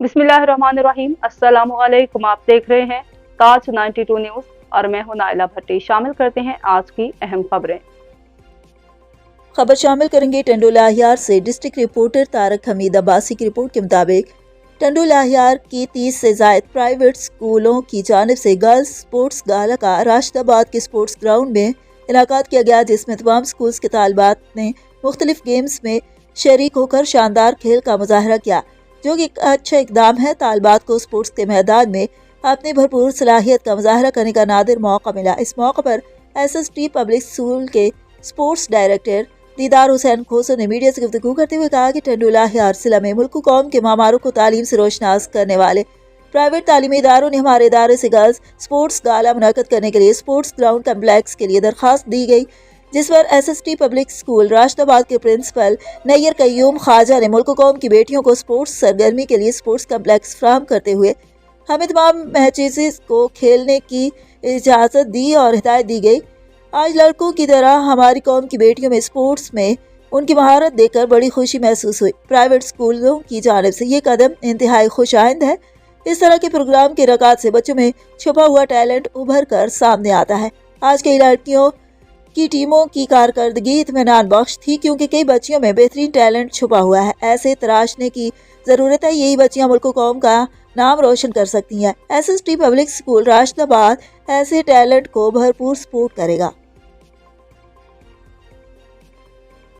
बिस्मिल्लाहिर्रहमानिर्रहीम। अस्सलामुअलैकुम। आप देख रहे हैं ताज 92 न्यूज़ और मैं हूं नाइला भट्टी। शामिल करते हैं आज की अहम खबरें। खबर शामिल करेंगे टंडोलाहियार से डिस्ट्रिक्ट रिपोर्टर तारक हमीद अब्बासी की रिपोर्ट के मुताबिक टंडोलाहियार की 30 से ज्यादा प्राइवेट स्कूलों की जानिब से गर्ल्स स्पोर्ट्स गाला का राशिदाबाद के स्पोर्ट्स ग्राउंड में इनाकाद किया गया, जिसमें तमाम स्कूल्स के तालिबात ने मुख्तलिफ गेम्स में शरीक होकर शानदार खेल का मुजाहरा किया, जो कि एक अच्छा इकदाम है। तालिबात को स्पोर्ट्स के मैदान में अपनी भरपूर सलाहियत का मुजाहरा करने का नादिर मौका मिला। इस मौके पर SST पब्लिक स्कूल के स्पोर्ट्स डायरेक्टर दीदार हुसैन खोसो ने मीडिया से गुफ्तगू करते हुए कहा कि टंडोलाहियार जिला में मुल्क कौम के मामारों को तालीम से रोशनास करने वाले प्राइवेट तालीमी इदारों ने हमारे इदारे से गर्ल्स स्पोर्ट्स गाला मुनक्कद करने के लिए स्पोर्ट्स ग्राउंड कम्प्लेक्स के लिए दरख्वास्त दी गई, जिस पर SST पब्लिक स्कूल राशिदाबाद के प्रिंसिपल नैयर कय्यूम ख्वाजा ने मुल्क कौम की बेटियों को स्पोर्ट्स सरगर्मी के लिए स्पोर्ट्स कम्प्लेक्स फराहम करते हुए हमें तमाम मैचेस को खेलने की इजाज़त दी और हिदायत दी गई। आज लड़कों की तरह हमारी कौम की बेटियों में स्पोर्ट्स में उनकी महारत देखकर बड़ी खुशी महसूस हुई। प्राइवेट स्कूलों की जानिब से ये कदम इंतहाई खुशाइंद है। इस तरह के प्रोग्राम के रकात से बच्चों में छुपा हुआ टैलेंट उभर कर सामने आता है। आज कई लड़कियों की टीमों की कारकर्दगी इत्मीनान बख्श थी, क्योंकि कई बच्चियों में बेहतरीन टैलेंट छुपा हुआ है। ऐसे तराशने की ज़रूरत है। यही बच्चियां मुल्क कौम का नाम रोशन कर सकती हैं। SST पब्लिक स्कूल राशिदाबाद ऐसे टैलेंट को भरपूर सपोर्ट करेगा।